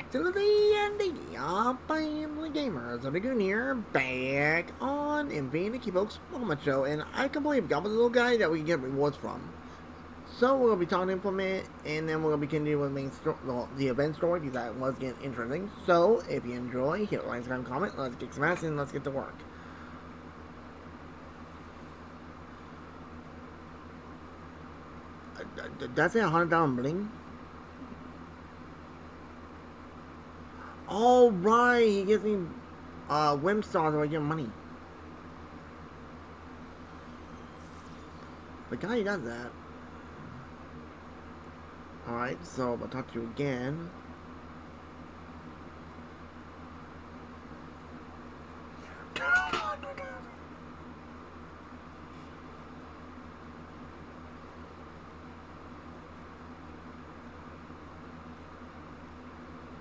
back to the D&D Family Gamers. I'm Dragoon here, back on Nikki, folks. Welcome to the show, and I completely forgot about the little guy that we can get rewards from. So we're gonna be talking to implement, and then we're gonna be continuing with the main story, the event story, because that was getting interesting. So if you enjoy, hit like, subscribe, comment. Let's kick some ass, and let's get to work. That's a $100 bling. All right, he gives me whim stars, so I get money. The guy who does that. Alright, so I'll talk to you again.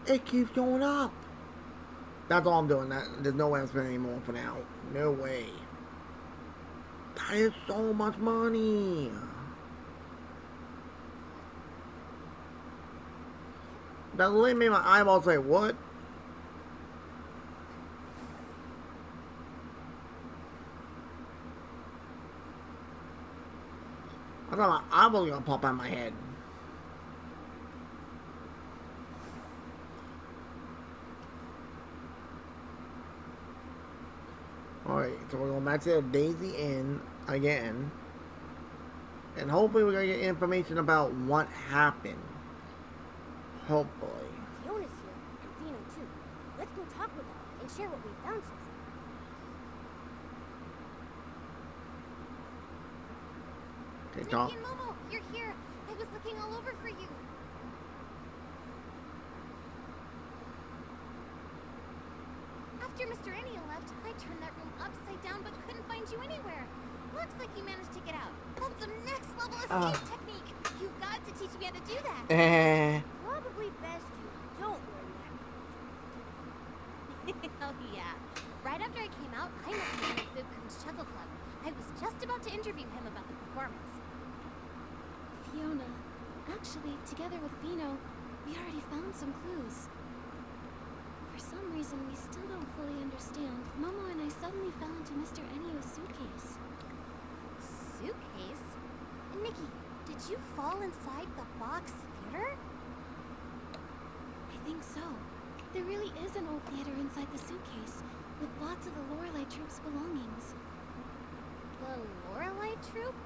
It keeps going up. That's all I'm doing. There's no way I'm spending any more for now. No way. That is so much money. That literally made my eyeballs say, what? I thought my eyeball was gonna pop out of my head. Alright, so we're going back to the Daisy Inn again. And hopefully we're gonna get information about what happened. Hopefully. Fiona's here, and Vino too. Let's go talk with them and share what we found so far. Okay, Nikki talk. and Momo, you're here. I was looking all over for you. After Mr. Ennio left, I turned that room upside down but couldn't find you anywhere. Looks like you managed to get out. That's some next level escape technique. You've got to teach me how to do that. Probably best you don't learn that. Oh yeah. Right after I came out, I met him at the Coons Chuckle Club. I was just about to interview him about the performance. Fiona, actually, together with Vino, we already found some clues. For some reason, we still don't fully understand. Momo and I suddenly fell into Mr. Ennio's suitcase. Suitcase? Nikki, did you fall inside the box theater? I think so. There really is an old theater inside the suitcase, with lots of the Lorelei Troupe's belongings. The Lorelei Troupe?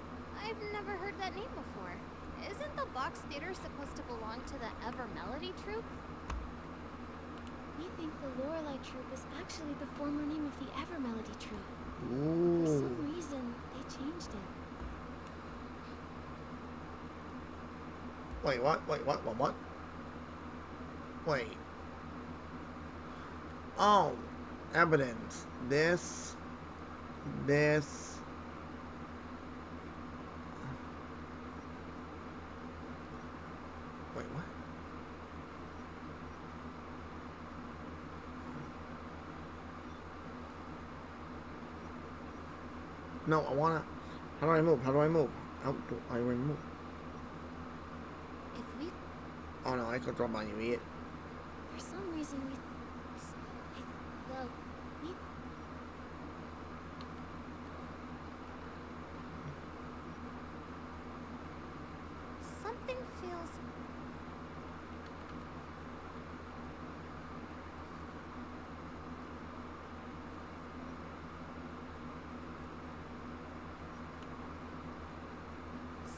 I've never heard that name before. Isn't the box theater supposed to belong to the Ever Melody Troupe? We think the Lorelei Troupe is actually the former name of the Ever Melody Troupe. Ooh. For some reason, they changed it. Wait, what? What? Wait. Oh, evidence. This. Wait, what? No, I wanna. How do I move? How do I remove? If we... Oh no, I clicked wrong on you, idiot. For some reason, Well, we... Something feels...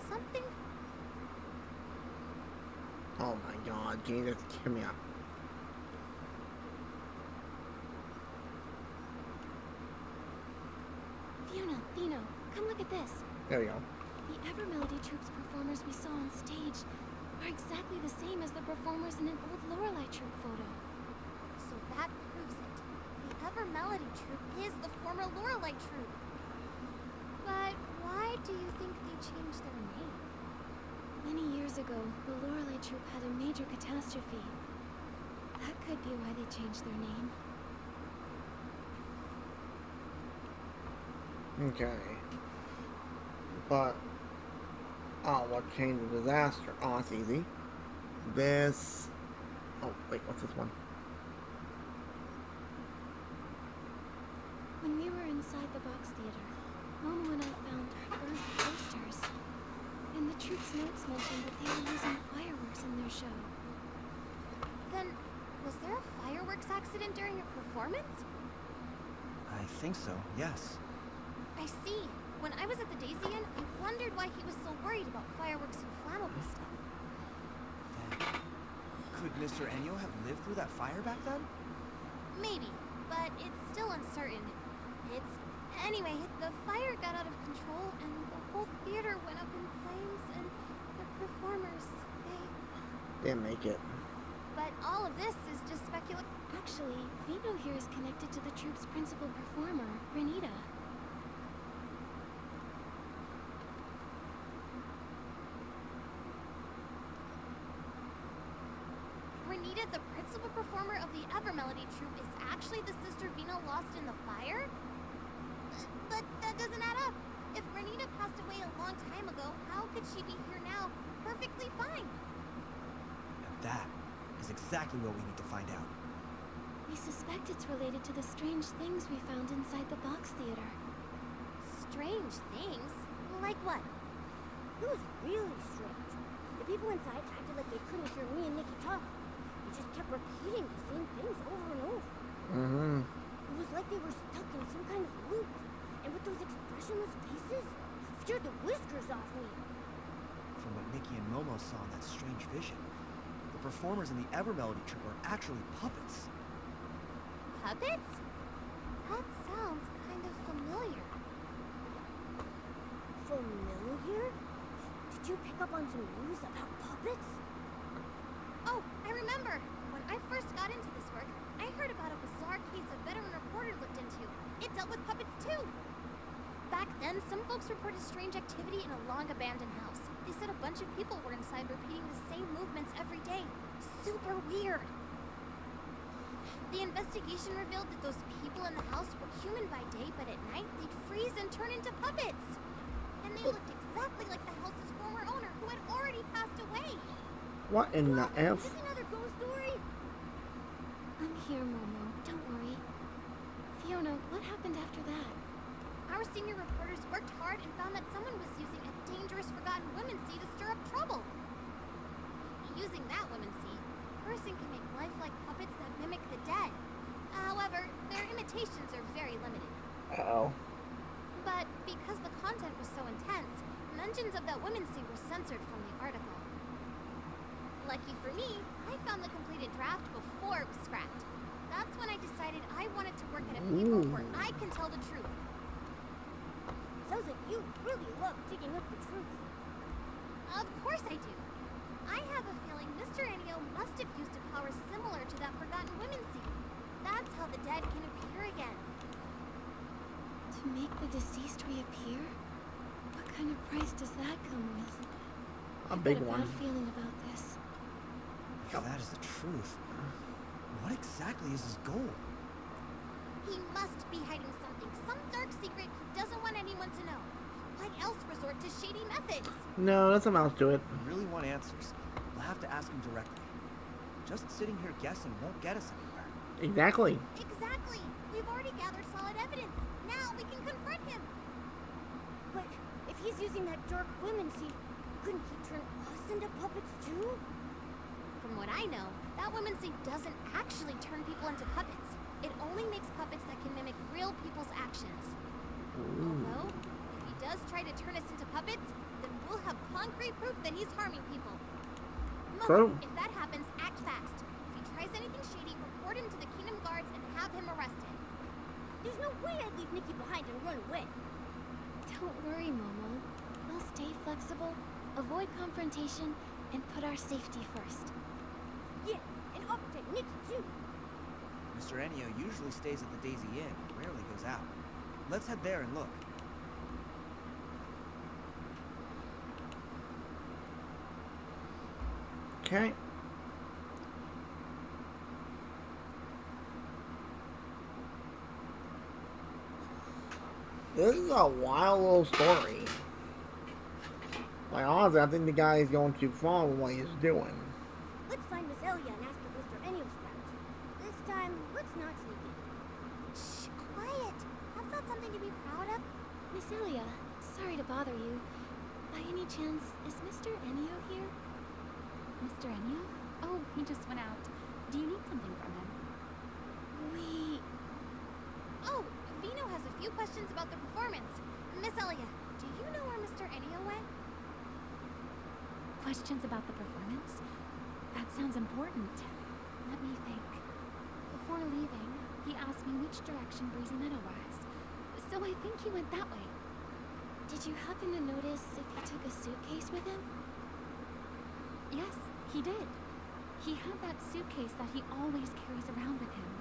Something... Oh my god, can you just give me up? Fiona, Vino, come look at this. There we go. The Ever Melody Troupe's performers we saw on stage are exactly the same as the performers in an old Lorelei Troupe photo. So that proves it. The Ever Melody Troupe is the former Lorelei Troupe. But why do you think they changed their name? Many years ago, the Lorelei Troupe had a major catastrophe. That could be why they changed their name. Okay. But, oh, what changed the disaster? Oh, that's easy. This, oh, wait, What's this one? When we were inside the box theater, Momo and I found burnt posters. And the troop's notes mentioned that they were using fireworks in their show. Then, was there a fireworks accident during a performance? I think so, yes. I see. When I was at the Daisy Inn, I wondered why he was so worried about fireworks and flammable stuff. Then, could Mr. Enyo have lived through that fire back then? Maybe, but it's still uncertain. Anyway, the fire got out of control and the whole theater went up in flames and the performers, Didn't make it. But all of this is just speculation. Actually, Vino here is connected to the troupe's principal performer, Renita. Renita, the principal performer of the Evermelody troupe, is actually the sister Vino lost in the fire? But that doesn't add up. If Renita passed away a long time ago, how could she be here now, perfectly fine? And that is exactly what we need to find out. We suspect it's related to the strange things we found inside the box theater. Strange things? Like what? It was really strange. The people inside acted like they couldn't hear me and Nikki talk. They just kept repeating the same things over and over. Mm-hmm. It was like they were stuck in some kind of loop. And with those expressionless faces, scared the whiskers off me. From what Nikki and Momo saw in that strange vision, the performers in the Evermelody troupe are actually puppets. Puppets? That sounds kind of familiar. Familiar? Did you pick up on some news about puppets? Oh, I remember. When I first got into this work, I heard about a bizarre case a veteran reporter looked into. It dealt with puppets too. Back then, some folks reported strange activity in a long-abandoned house. They said a bunch of people were inside repeating the same movements every day. Super weird. The investigation revealed that those people in the house were human by day, but at night they'd freeze and turn into puppets. And they looked exactly like the house's former owner, who had already passed away. What in the F? Is this another ghost story? I'm here, Momo. Don't worry. Fiona, what happened after that? Our senior reporters worked hard and found that someone was using a dangerous forgotten women's seed to stir up trouble. Using that women's seed, a person can make lifelike puppets that mimic the dead. However, their imitations are very limited. Uh-oh. But because the content was so intense, mentions of that women's seed were censored from the article. Lucky for me, I found the completed draft before it was scrapped. That's when I decided I wanted to work at a paper where I can tell the truth. Sounds like you really love digging up the truth. Of course I do. I have a feeling Mr. Enyo must have used a power similar to that forgotten women's seed. That's how the dead can appear again. To make the deceased reappear? What kind of price does that come with? A I've big got a one. bad feeling about this. If that is the truth, what exactly is his goal? He must be hiding something, some dark secret he doesn't want anyone to know. Why else resort to shady methods? No, that's amounts to it. If we really want answers, we'll have to ask him directly. Just sitting here guessing won't get us anywhere. Exactly. Exactly. We've already gathered solid evidence. Now we can confront him. But if he's using that dark women's seed, couldn't he turn us into puppets too? From what I know, that women's seed doesn't actually turn people into puppets. It only makes puppets that can mimic real people's actions. Although, if he does try to turn us into puppets, then we'll have concrete proof that he's harming people. True. Momo, if that happens, act fast. If he tries anything shady, report him to the Kingdom Guards and have him arrested. There's no way I'd leave Nikki behind and run away. Don't worry, Momo. We'll stay flexible, avoid confrontation, and put our safety first. Yeah, and I'll protect Nikki too. Mr. Enyo usually stays at the Daisy Inn and rarely goes out. Let's head there and look. Okay. This is a wild little story. Like, honestly, I think the guy is going too far with what he's doing. Let's find Miss Elia and ask if Mr. Enyo's right. Celia, sorry to bother you. By any chance, is Mr. Ennio here? Mr. Ennio? Oh, he just went out. Do you need something from him? We... Oh, Vino has a few questions about the performance. Miss Elia, do you know where Mr. Ennio went? Questions about the performance? That sounds important. Let me think. Before leaving, he asked me which direction Breezy Meadow was. So I think he went that way. Did you happen to notice if he took a suitcase with him? Yes, he did. He had that suitcase that he always carries around with him.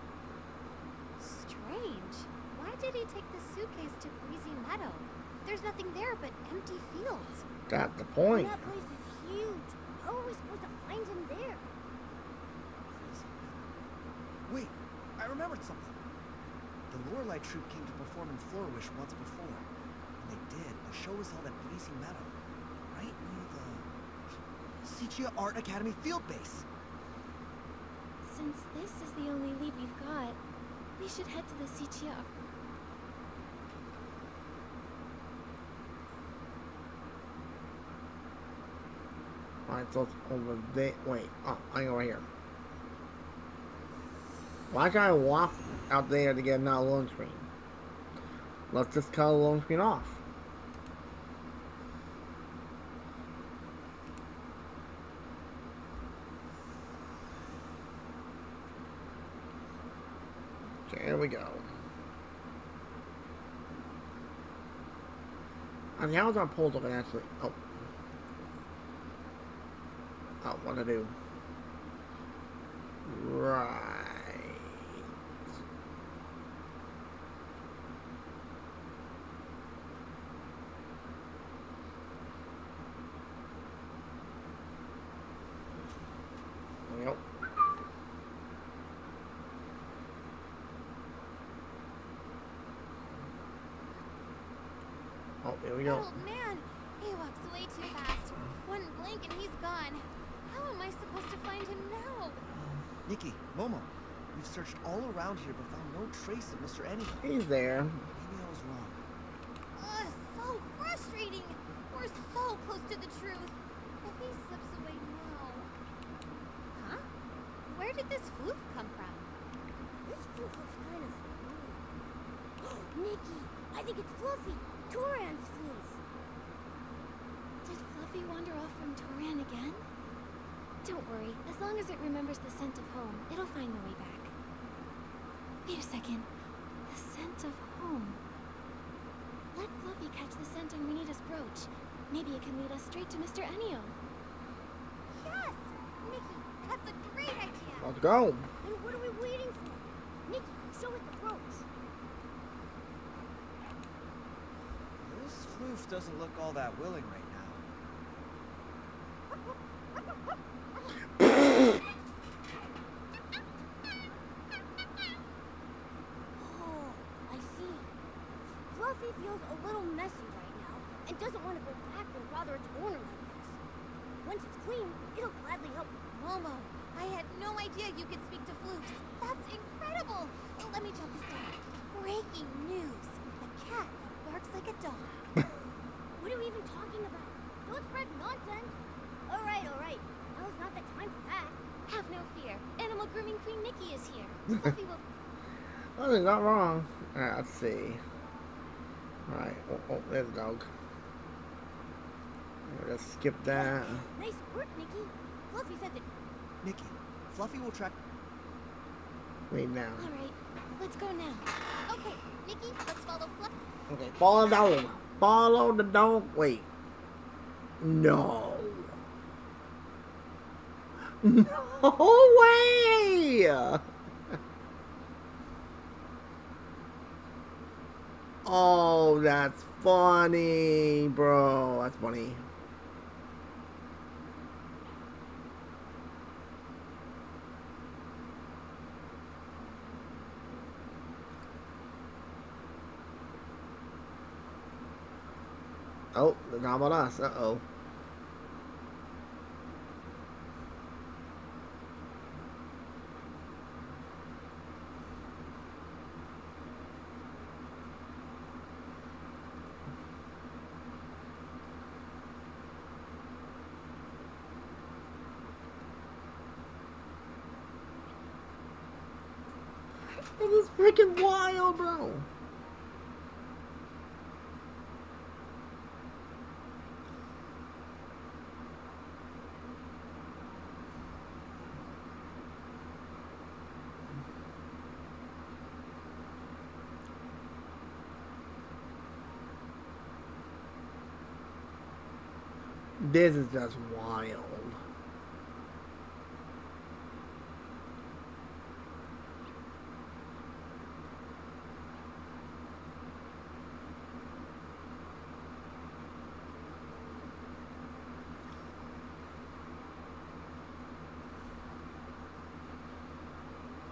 Strange. Why did he take the suitcase to Breezy Meadow? There's nothing there but empty fields. That's the point. That place is huge. How are we supposed to find him there? Wait, I remembered something. The Lorelei troupe came to perform in Flourish once before. When they did, the show was held at Breezy Meadow, right near the Sichia Art Academy field base. Since this is the only lead we've got, we should head to the Sichia. Alright, so it's over there. Wait, oh, I go right here. Why can't I walk out there to get another loan screen? Let's just cut the loan screen off. Okay, here we go. And how's our polls looking actually? Oh. Oh, what to do? Right. Yep. Oh, here we go. Oh man, he walks way too fast. One blink and he's gone. How am I supposed to find him now? Nikki, Momo, we've searched all around here but found no trace of Mr. Ennio. He's there. Maybe I was wrong. Ugh, so frustrating. We're so close to the truth. If he slips away now. Huh? Where did this floof come from? This floof looks kind of familiar. Nikki, I think it's Fluffy. Toran's floof. Did Fluffy wander off from Toran again? Don't worry, as long as it remembers the scent of home, it'll find the way back. Wait a second. The scent of home. Let Fluffy catch the scent on Renita's brooch. Maybe it can lead us straight to Mr. Ennio. Yes! Nikki, that's a great idea. Let's go. Then what are we waiting for? Nikki, show it the brooch. This floof doesn't look all that willing right now. Oh, I see. Fluffy feels a little messy right now and doesn't want to go back and bother its owner like this. Once it's clean, it'll gladly help. Momo, I had no idea you could speak to floofs. That's incredible. Let me jot this down. Breaking news. A cat barks like a dog. What are we even talking about? Don't spread nonsense. All right, all right. Now's not the time for that. Have no fear. Animal Grooming Queen Nikki is here. Fluffy will... Oh, he's not wrong. Alright, let's see. Alright, oh, there's the dog. Let's skip that. Nice work, Nikki. Fluffy says it. Nikki, Fluffy will track... Wait now. All right, let's go now. Okay, Nikki, let's follow Fluff. Okay, follow the dog. Follow the dog. Wait. No. No way! Oh, that's funny, bro. That's funny. Oh, they're talking about us. Uh-oh. This is freaking wild, bro. This is just wild.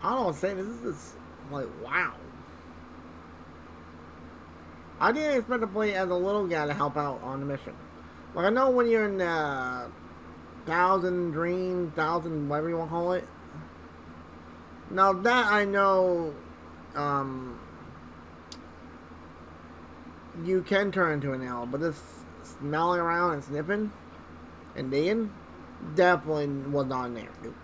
I don't say this is just like wow. I didn't expect to play as a little guy to help out on the mission. Like I know when you're in Thousand Dream, Thousand whatever you want to call it. Now that I know, um, you can turn into an owl, but this smelling around and sniffing and digging definitely was not in there. Nope.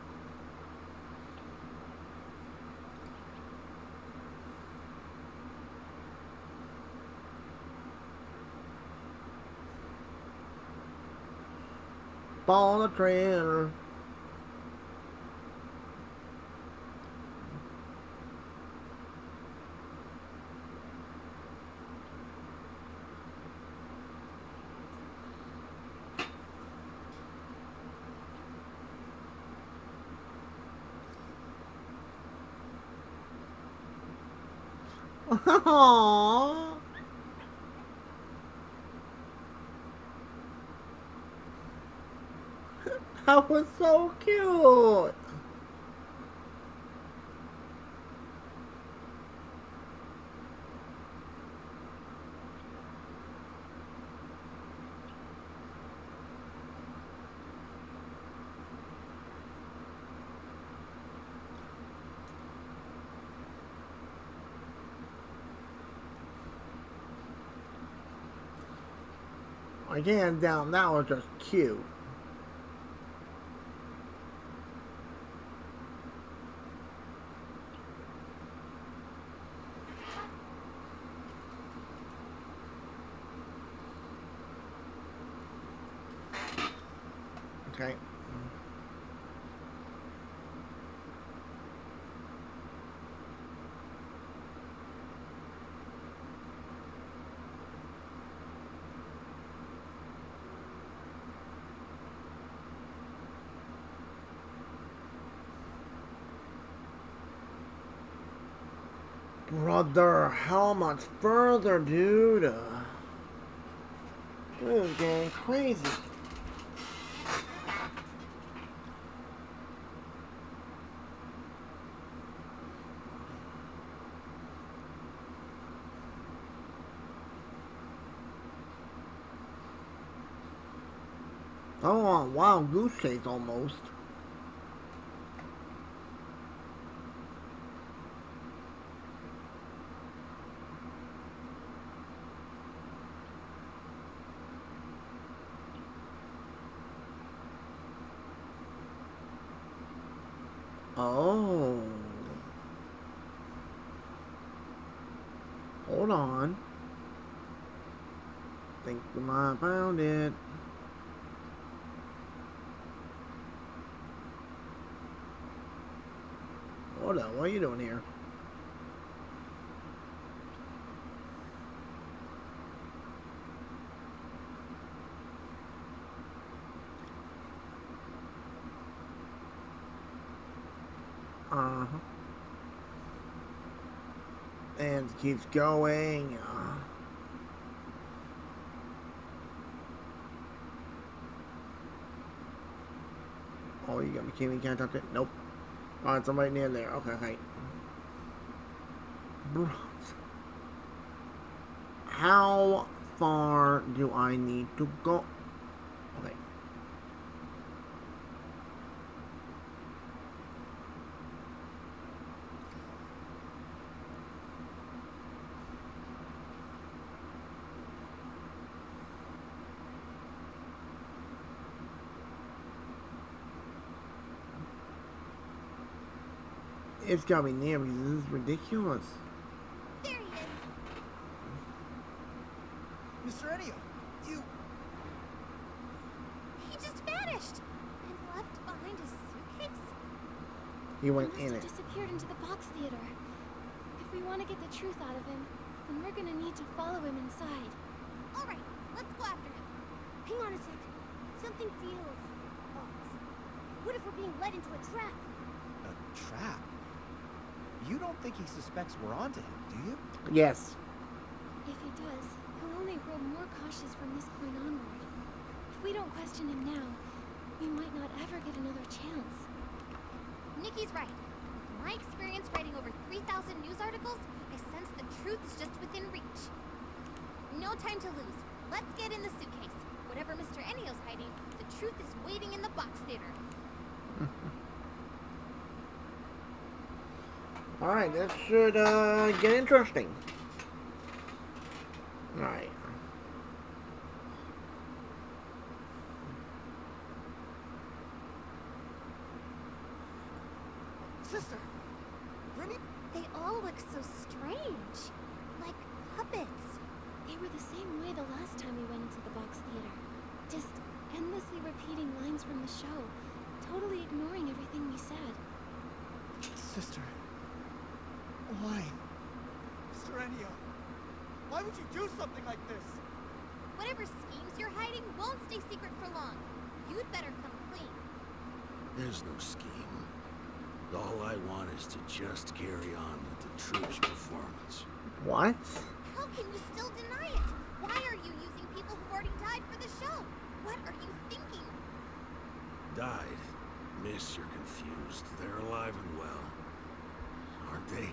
Ball on the trailer. Aww. That was so cute. I can't down. That was just cute. Okay. Brother, how much further, dude? This is getting crazy. Oh, wild goose chase almost. Oh. Hold on. Think we might found it. Hold on, what are you doing here? Uh-huh. And it keeps going. Oh, you got me, can't touch it? Nope. Alright, somebody near there. Okay, okay. Bro. How far do I need to go? Okay. It's gotta be near because this is ridiculous. There he is. Mr. Enio, you... He just vanished and left behind his suitcase. He He went must in have it. disappeared into the box theater. If we want to get the truth out of him, then we're gonna need to follow him inside. All right, let's go after him. Hang on a sec. Something feels off. What if we're being led into a trap? A trap? You don't think he suspects we're onto him, do you? Yes. If he does, he'll only grow more cautious from this point onward. If we don't question him now, we might not ever get another chance. Nikki's right. With my experience writing over 3,000 news articles, I sense the truth is just within reach. No time to lose. Let's get in the suitcase. Whatever Mr. Enio's hiding, the truth is waiting in the box theater. Alright, that should get interesting. Alright. Sister! Remy? They all look so strange. Like puppets. They were the same way the last time we went into the box theater. Just endlessly repeating lines from the show, totally ignoring everything we said. Sister. Why? Mr. Enio, why would you do something like this? Whatever schemes you're hiding won't stay secret for long. You'd better come clean. There's no scheme. All I want is to just carry on with the troops' performance. What? How can you still deny it? Why are you using people who've already died for the show? What are you thinking? Died? Miss, you're confused. They're alive and well. Aren't they?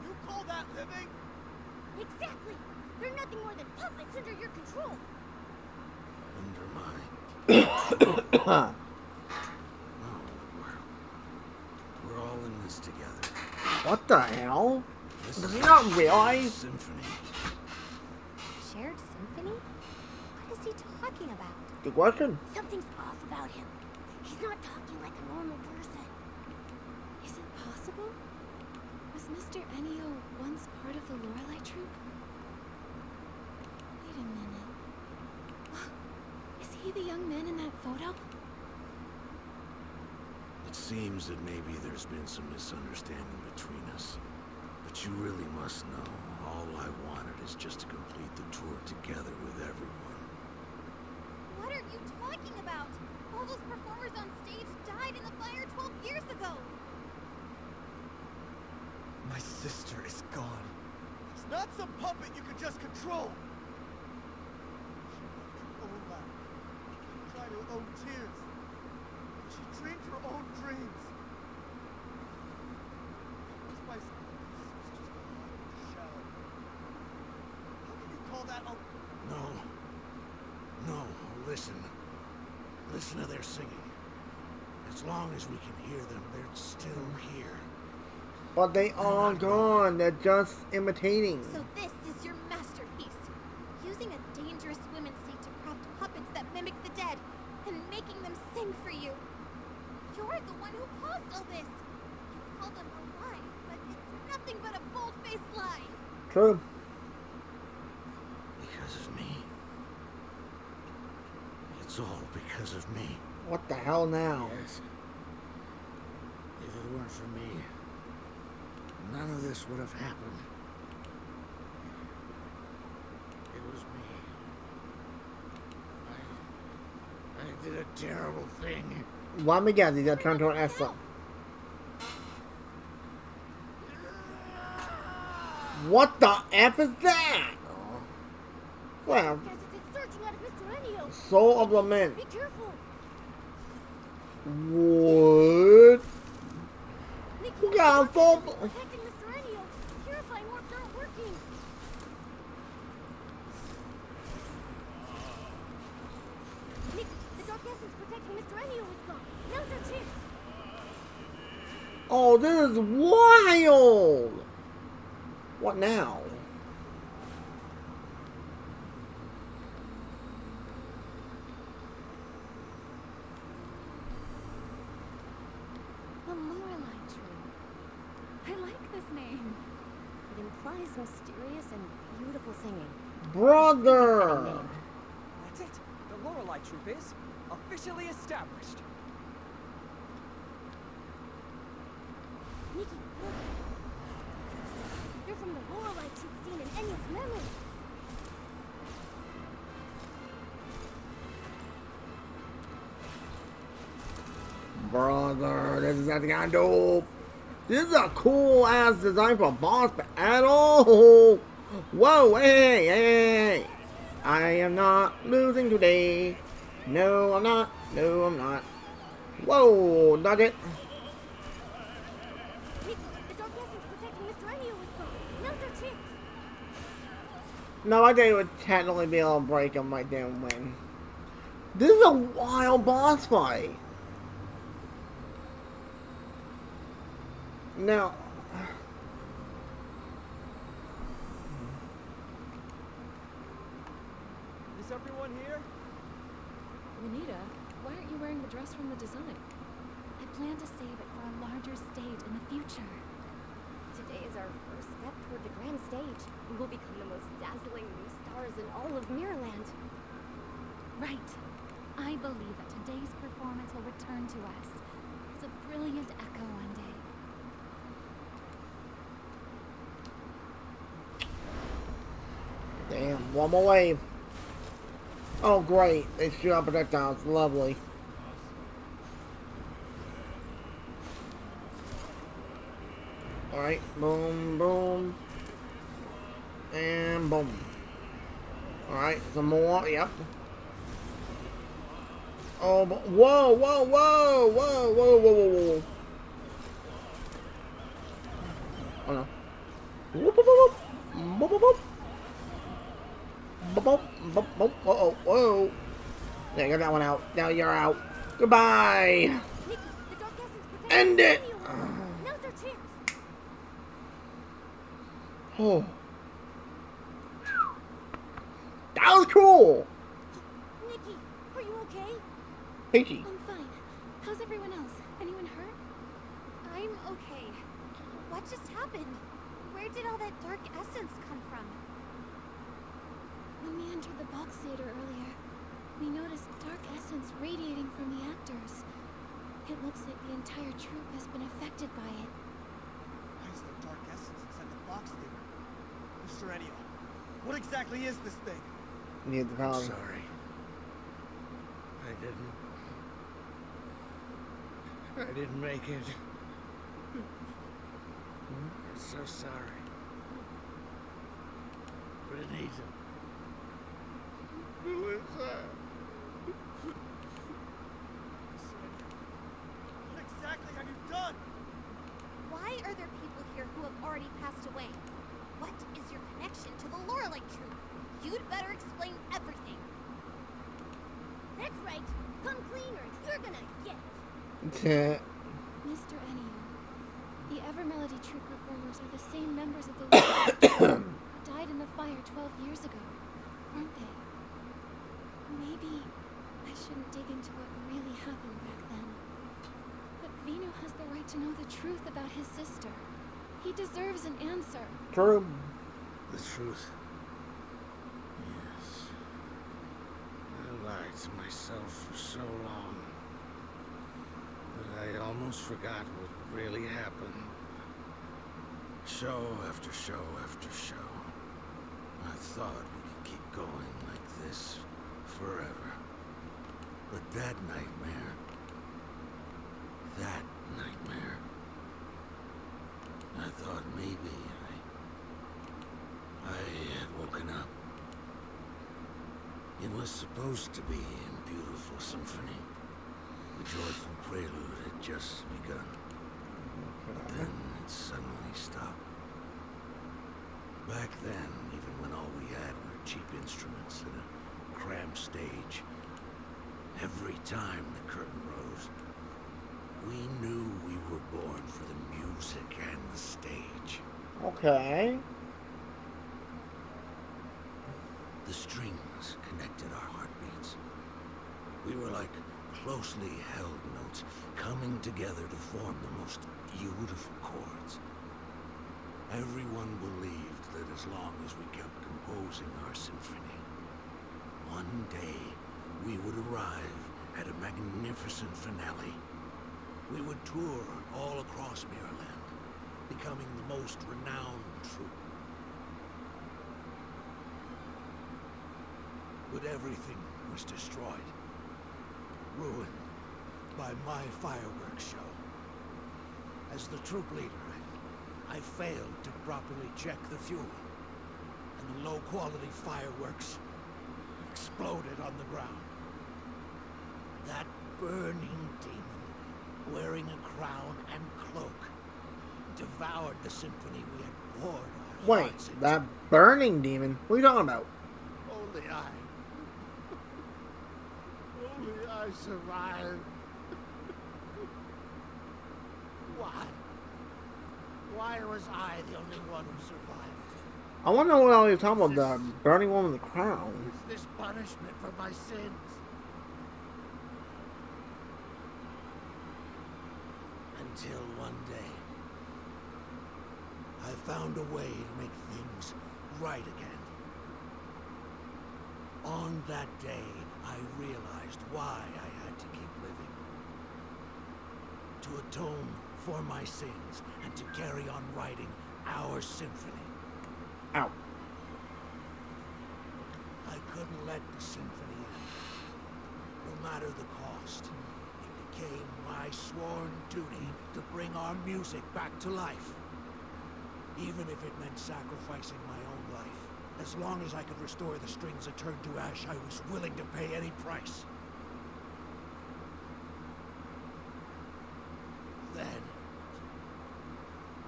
You call that living? Exactly! They're nothing more than puppets under your control. Under mine. No, we're all in this together. What the hell? This Does is he a not shared realize? symphony. Shared symphony? What is he talking about? Good question. Something's off about him. He's not talking like a normal person. Is it possible? Was Mr. Enio once part of the Lorelei troupe? Wait a minute. Is he the young man in that photo? It seems that maybe there's been some misunderstanding between us. But you really must know, all I wanted is just to complete the tour together with everyone. What are you talking about? All those performers on stage died in the fire 12 years ago. My sister is gone. She's not some puppet you could just control. She loved her own life. She cried her own tears. She dreamed her own dreams. Where's my sister? It's just a hard shell. How can you call that a... No, listen. Listen to their singing. As long as we can hear them, they're still here. But they are gone. They're just imitating. So this is your masterpiece. Using a dangerous women's state to craft puppets that mimic the dead and making them sing for you. You're the one who caused all this. You call them alive, but it's nothing but a bold-faced lie. True. Because of me. It's all because of me. What the hell now? Yes. If it weren't for me, none of this would have happened. It was me. I did a terrible thing. Let me guess, he's gonna turn to an Essa. What the F is that? Well, Guess it's searching out of Mr. Enio. Soul of Lament. Be careful. What? Nikki, Who got a soul? protecting Mr. Enio. Purifying orbs aren't working. Nikki, the dark essence protecting Mr. Enio is gone. Now's our chance. Oh, this is wild. What now? Lorelei True. I like this name. It implies mysterious and beautiful singing. Brother! Name. That's it. The Lorelei Troop is officially established. Nikki, look. They're from the Lorelei Troop scene in Enya's memory. Brother, this is actually kind of dope. This is a cool ass design for a boss battle. Whoa, hey, hey. I am not losing today. No, I'm not. No, I'm not. Whoa, Nugget. Nikki, the Dark Essence protecting Mr. Enyo is gone. Now's our chance. No, I think it would technically be able to break him right there and win. This is a wild boss fight. Now, Is everyone here? Juanita, why aren't you wearing the dress from the design? I plan to save it for a larger stage in the future. Today is our first step toward the grand stage. We will become the most dazzling new stars in all of Mirrorland. Right. I believe that today's performance will return to us as a brilliant echo one day. damn, one more wave. Oh, great. They shoot out projectiles. Lovely. Alright, boom, boom. And boom. Alright, some more. Yep. Oh, whoa, whoa, whoa, whoa, whoa, whoa, whoa, whoa. Oh no. Whoop, whoop, whoop. Whoop, whoop, whoop. Boop, boop, boop, boop. Uh-oh, whoa. Yeah, get that one out. Now you're out. Goodbye. Nikki, the Dark Essence protecting End Mr. it. Enyo is gone. Now's our chance. Oh. That was cool. Nikki, are you okay? Peachy. I'm fine. How's everyone else? Anyone hurt? I'm okay. What just happened? Where did all that dark essence come from? When we entered the box theater earlier, we noticed dark essence radiating from the actors. It looks like the entire troupe has been affected by it. Why is there dark essence inside the box theater? Mr. Enyo, what exactly is this thing? Need the power. Sorry. I didn't make it. I'm so sorry. Renita. Melissa. Mr. Enyo, what exactly have you done? Why are there people here who have already passed away? What is your connection to the Lorelei Troop? You'd better explain everything. That's right. Come clean or you're gonna get it. Mr. Enio, the Evermelody troupe performers are the same members of the Lorelei who died in the fire 12 years ago, aren't they? Maybe I shouldn't dig into what really happened back then. But Vino has the right to know the truth about his sister. He deserves an answer. True. The truth. Yes. I lied to myself for so long that I almost forgot what really happened. Show after show after show. I thought we could keep going like this forever. But that nightmare, I thought maybe I had woken up. It was supposed to be a beautiful symphony. The joyful prelude had just begun. But then it suddenly stopped. Back then, even when all we had were cheap instruments and a cramped stage, every time the curtain rose, we knew we were born for the music and the stage. Okay. The strings connected our heartbeats. We were like closely held notes coming together to form the most beautiful chords. Everyone believed that as long as we kept composing our symphony, one day we would arrive at a magnificent finale. We would tour all across Mirrorland, becoming the most renowned troupe. But everything was destroyed, ruined by my fireworks show. As the troop leader, I failed to properly check the fuel, and the low-quality fireworks exploded on the ground. That burning demon, wearing a crown and cloak, devoured the symphony we had poured our Wait, hearts into. that burning demon? What are you talking about? Only I. Only I survived. Why? Why was I the only one who survived? I want to know what you're talking about, the burning one with the crown. Is this punishment for my sins? Until one day, I found a way to make things right again. On that day, I realized why I had to keep living. To atone for my sins and to carry on writing our symphony. Ow. I couldn't let the symphony end, no matter the cost. It became my sworn duty to bring our music back to life. Even if it meant sacrificing my own life. As long as I could restore the strings that turned to ash, I was willing to pay any price. Then,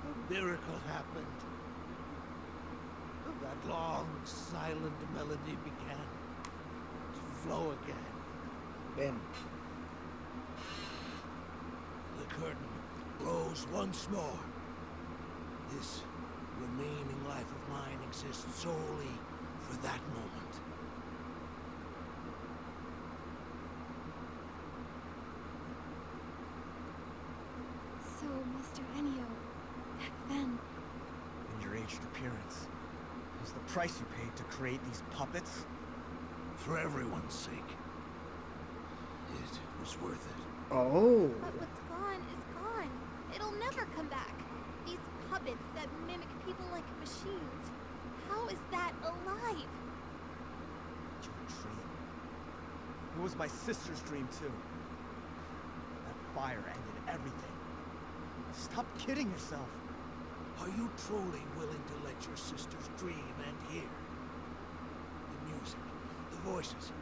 a miracle happened. That long, silent melody began to flow again. Damn. The curtain rose once more. This remaining life of mine exists solely for that moment. So, Mr. Ennio, back then, And your aged appearance was the price you paid to create these puppets? For everyone's sake, it was worth it. Oh. But what's gone is gone. It'll never come back. These puppets that mimic people like machines. How is that alive? Your dream. It was my sister's dream, too. That fire ended everything. Stop kidding yourself. Are you truly willing to let your sister's dream end here? The music, the voices,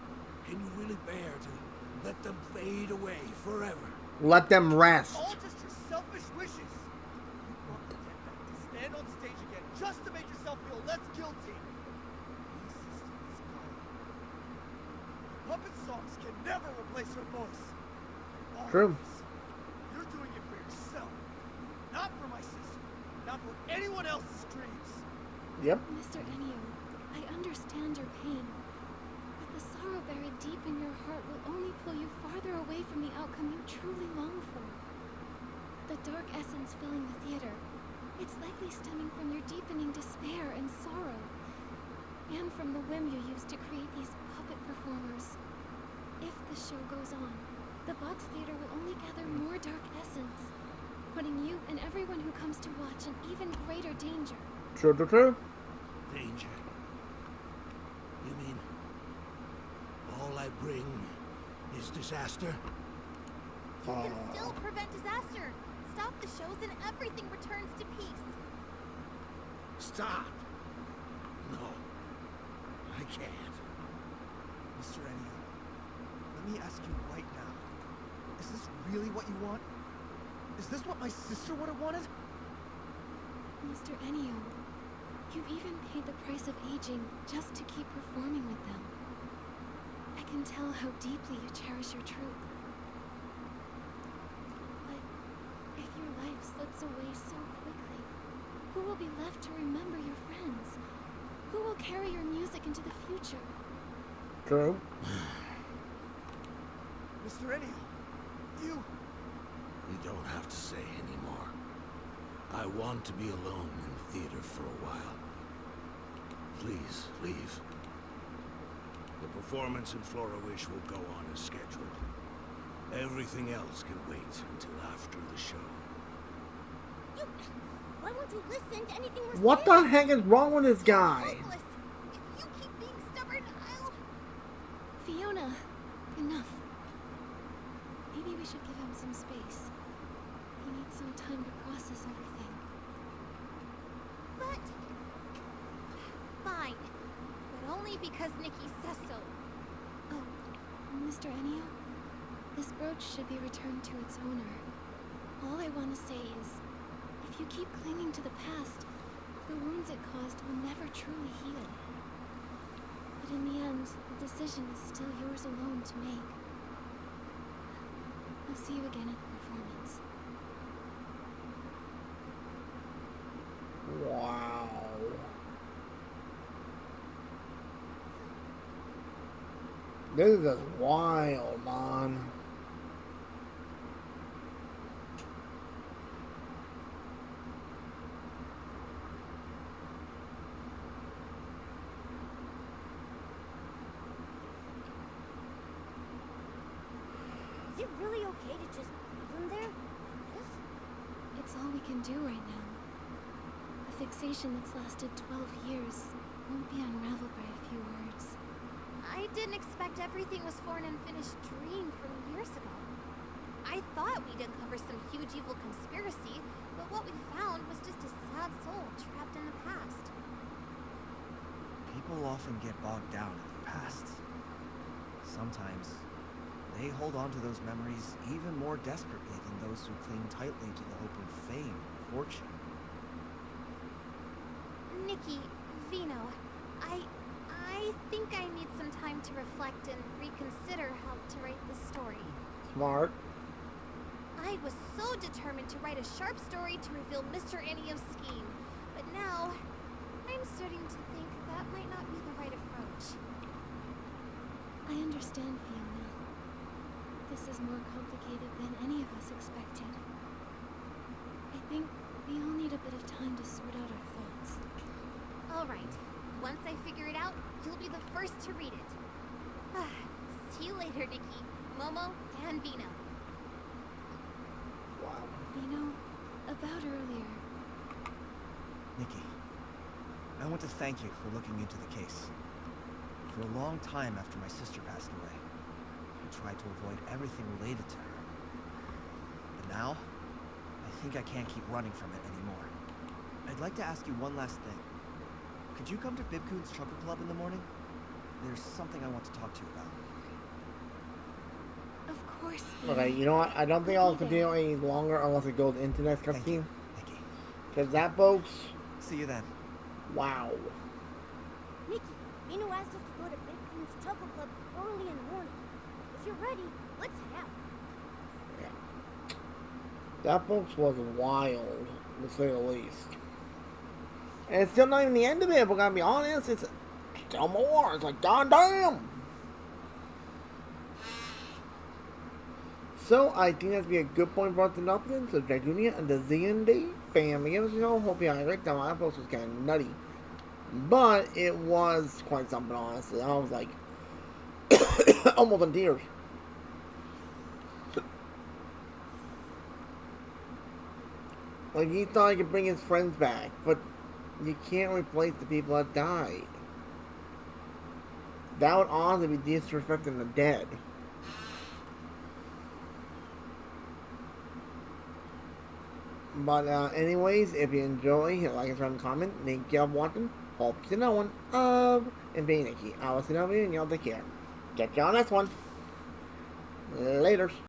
can you really bear to let them fade away forever? Let them rest. All just your selfish wishes. You want the dead back to stand on stage again just to make yourself feel less guilty. My sister is gone. Puppet songs can never replace her voice. All True. of this, you're doing it for yourself. Not for my sister. Not for anyone else's dreams. Yep. Mr. Ennio, I understand your pain, but the sorrow buried deep in your heart will only pull you farther away from the outcome you truly long for. The dark essence filling the theater, it's likely stemming from your deepening despair and sorrow, and from the whim you used to create these puppet performers. If the show goes on, the box theater will only gather more dark essence, putting you and everyone who comes to watch in even greater danger. True, true, true. Danger. You mean all I bring is disaster? You can still prevent disaster. Stop the shows and everything returns to peace. Stop! No, I can't. Mr. Ennio, let me ask you right now. Is this really what you want? Is this what my sister would have wanted? Mr. Ennio, you've even paid the price of aging just to keep performing with them. I can tell how deeply you cherish your troupe. But if your life slips away so quickly, who will be left to remember your friends? Who will carry your music into the future? True. Mr. Ennio, don't have to say anymore. I want to be alone in the theater for a while. Please, leave. The performance in Flora Wish will go on as scheduled. Everything else can wait until after the show. Why won't you listen to anything we're What the saying? heck is wrong with this guy? Hopeless. If you keep being stubborn, I'll... Fiona, enough. Maybe we should give him some space. He needs some time to process everything. But... Fine. But only because Nikki says so. Oh, Mr. Ennio? This brooch should be returned to its owner. All I want to say is, if you keep clinging to the past, the wounds it caused will never truly heal. But in the end, the decision is still yours alone to make. I'll see you again at the performance. Wow. This is just wild, man. Is it really okay to just leave him there? Like this? It's all we can do right now. A fixation that's lasted 12 years won't be unraveled by a few words. I didn't expect everything was for an unfinished dream from years ago. I thought we'd uncover some huge evil conspiracy, but what we found was just a sad soul trapped in the past. People often get bogged down in the past. Sometimes they hold on to those memories even more desperately than those who cling tightly to the hope of fame or fortune. Nikki, Vino, I think I need some time to reflect and reconsider how to write this story. Smart. I was so determined to write a sharp story to reveal Mr. Ennio's scheme, but now I'm starting to think that might not be the right approach. I understand, Fiona. This is more complicated than any of us expected. I think we all need a bit of time to sort out our thoughts. All right. Once I figure it out, you'll be the first to read it. See you later, Nikki, Momo, and Vino. Wow. Vino, about earlier. Nikki, I want to thank you for looking into the case. For a long time after my sister passed away, I tried to avoid everything related to her. But now, I think I can't keep running from it anymore. I'd like to ask you one last thing. Could you come to Bibcoon's Chuckle Club in the morning? There's something I want to talk to you about. Of course, Vino. Okay, you know what? I don't think I'll continue any longer unless it goes into next Thank you, cutscene. Nikki. Because that, folks, See you then. wow. Nikki, Vino asked us to go to Big Coon's Chuckle Club early in the morning. If you're ready, let's head out. Yeah. That, folks, was wild, to say the least. And it's still not even the end of it, if we're gonna be honest. It's still more. It's like, goddamn! So, I think that'd be a good point for us to nothing. So, Dragonia and the Z&D family, you know, hope you had a great time. That post was kind of nutty. But it was quite something, honestly. I was like, almost in tears. Like, he thought he could bring his friends back, but you can't replace the people that died. That would honestly be disrespecting the dead. But anyways, if you enjoy, hit like and subscribe and comment. Thank you for watching. Hope you know one of and being Nikki. I will see you and y'all take care. Catch y'all next one. Later.